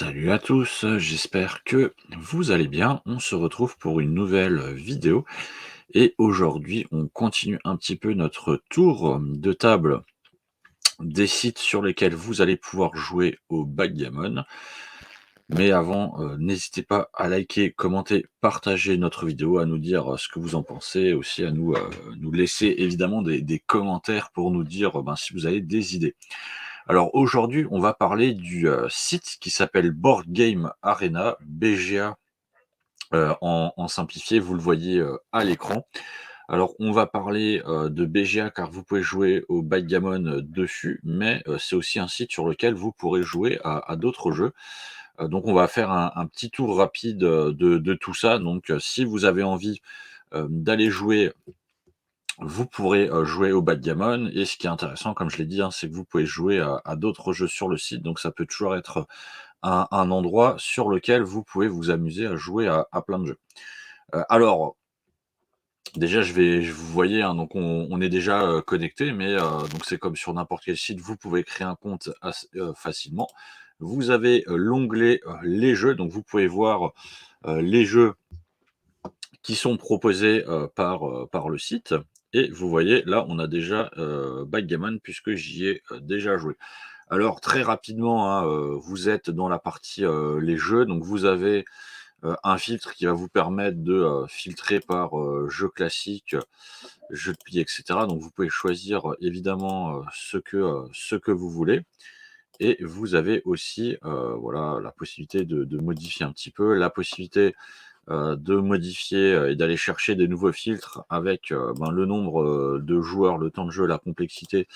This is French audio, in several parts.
Salut à tous, j'espère que vous allez bien. On se retrouve pour une nouvelle vidéo et aujourd'hui on continue un petit peu notre tour de table des sites sur lesquels vous allez pouvoir jouer au backgammon. Mais avant, n'hésitez pas à liker, commenter, partager notre vidéo, à nous dire ce que vous en pensez, aussi à nous laisser évidemment des commentaires pour nous dire si vous avez des idées. Alors aujourd'hui, on va parler du site qui s'appelle Board Game Arena, BGA en simplifié, vous le voyez à l'écran. Alors on va parler de BGA car vous pouvez jouer au backgammon dessus, mais c'est aussi un site sur lequel vous pourrez jouer à d'autres jeux. Donc on va faire un petit tour rapide de tout ça. Donc si vous avez envie d'aller jouer, vous pourrez jouer au backgammon et ce qui est intéressant, comme je l'ai dit, hein, c'est que vous pouvez jouer à d'autres jeux sur le site. Donc ça peut toujours être un endroit sur lequel vous pouvez vous amuser à jouer à plein de jeux. Alors, déjà, vous voyez, hein, donc on est déjà connecté, mais donc c'est comme sur n'importe quel site, vous pouvez créer un compte facilement. Vous avez l'onglet les jeux, donc vous pouvez voir les jeux qui sont proposés par le site. Et vous voyez, là, on a déjà Backgammon puisque j'y ai déjà joué. Alors, très rapidement, hein, vous êtes dans la partie les jeux, donc vous avez un filtre qui va vous permettre de filtrer par jeu classique, jeu de pied, et cetera. Donc vous pouvez choisir évidemment ce que vous voulez et vous avez aussi, voilà, la possibilité de modifier un petit peu, la possibilité, de modifier, et d'aller chercher des nouveaux filtres avec, le nombre, de joueurs, le temps de jeu, la complexité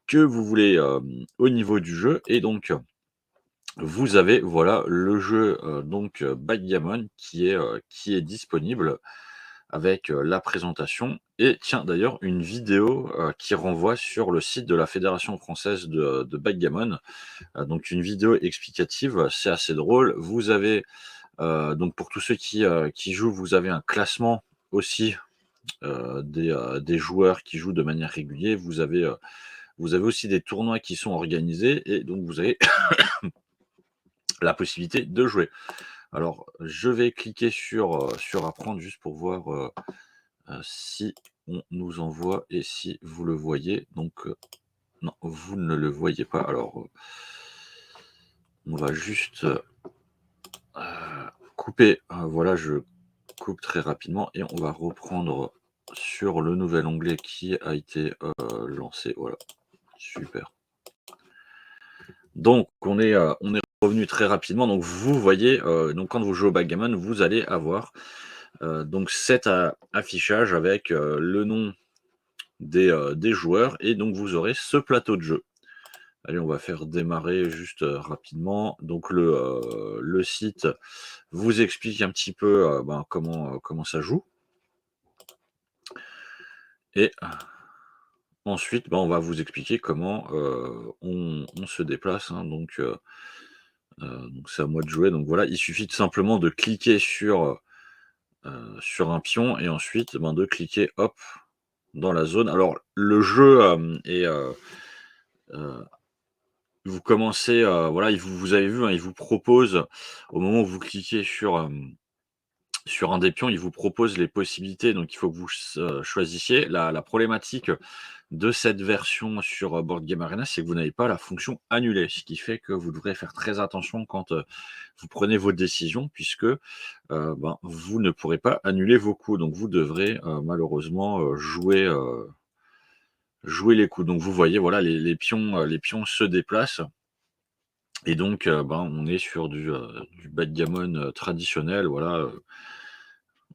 que vous voulez, au niveau du jeu et donc vous avez, voilà, le jeu, Backgammon qui est disponible avec, la présentation et tiens, d'ailleurs, une vidéo, qui renvoie sur le site de la Fédération française de backgammon, donc une vidéo explicative, c'est assez drôle. Vous avez, donc pour tous ceux qui jouent, vous avez un classement aussi, des joueurs qui jouent de manière régulière. Vous avez aussi des tournois qui sont organisés et donc vous avez la possibilité de jouer. Alors, je vais cliquer sur apprendre juste pour voir, si on nous envoie et si vous le voyez. Donc, non, vous ne le voyez pas. Alors, on va juste, couper, voilà, je coupe très rapidement et on va reprendre sur le nouvel onglet qui a été, lancé. Voilà, super. Donc on est revenu très rapidement. Donc vous voyez, donc quand vous jouez au backgammon, vous allez avoir, donc cet a affichage avec, le nom des joueurs et donc vous aurez ce plateau de jeu. Allez, on va faire démarrer juste, rapidement. Donc le site vous explique un petit peu, comment ça joue et ensuite, on va vous expliquer comment, on se déplace, hein. Donc c'est à moi de jouer. Donc voilà, il suffit tout simplement de cliquer sur un pion et ensuite, de cliquer, hop, dans la zone. Alors le jeu, heu, vous commencez, voilà, vous avez vu, hein, il vous propose au moment où vous cliquez sur un des pions, il vous propose les possibilités, donc il faut que vous choisissiez. La problématique de cette version sur, Board Game Arena, c'est que vous n'avez pas la fonction annuler, ce qui fait que vous devrez faire très attention quand, vous prenez vos décisions puisque, vous ne pourrez pas annuler vos coups. Donc vous devrez, malheureusement, jouer les coups. Donc vous voyez, voilà, les pions se déplacent et donc on est sur du backgammon, traditionnel, voilà,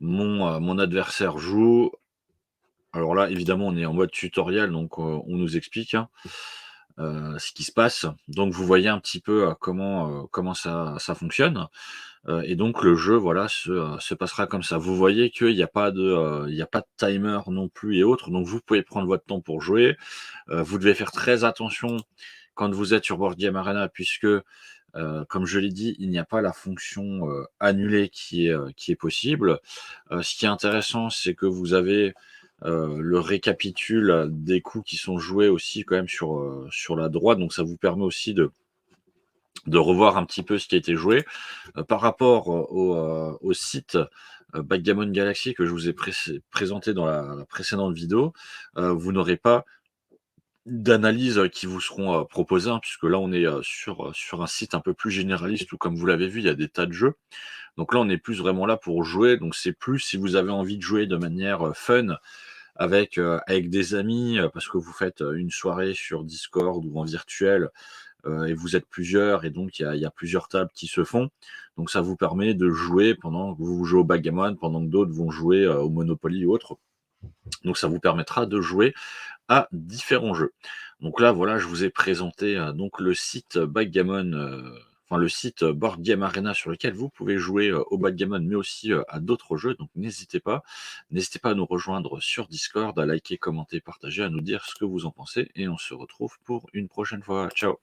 mon adversaire joue. Alors là, évidemment, on est en mode tutoriel, donc on nous explique, hein, ce qui se passe. Donc vous voyez un petit peu, comment ça fonctionne, et donc le jeu, voilà, se passera comme ça. Vous voyez qu'il y a pas il y a pas de timer non plus et autres, donc vous pouvez prendre votre temps pour jouer. Vous devez faire très attention quand vous êtes sur Board Game Arena puisque, comme je l'ai dit, il n'y a pas la fonction, annuler qui est possible. Ce qui est intéressant, c'est que vous avez, le récapitule des coups qui sont joués aussi quand même sur la droite, donc ça vous permet aussi de revoir un petit peu ce qui a été joué. Par rapport au site, Backgammon Galaxy que je vous ai présenté dans la précédente vidéo, vous n'aurez pas d'analyses, qui vous seront, proposées, hein, puisque là on est, sur un site un peu plus généraliste où comme vous l'avez vu, il y a des tas de jeux. Donc là, on est plus vraiment là pour jouer, donc c'est plus si vous avez envie de jouer de manière, fun avec des amis, parce que vous faites, une soirée sur Discord ou en virtuel, et vous êtes plusieurs et donc il y a plusieurs tables qui se font. Donc ça vous permet de jouer pendant que vous jouez au backgammon, pendant que d'autres vont jouer, au Monopoly ou autre. Donc ça vous permettra de jouer à différents jeux. Donc là, voilà, je vous ai présenté, donc le site Backgammon, enfin le site Board Game Arena sur lequel vous pouvez jouer, au backgammon, mais aussi, à d'autres jeux. Donc n'hésitez pas. N'hésitez pas à nous rejoindre sur Discord, à liker, commenter, partager, à nous dire ce que vous en pensez et on se retrouve pour une prochaine fois. Ciao.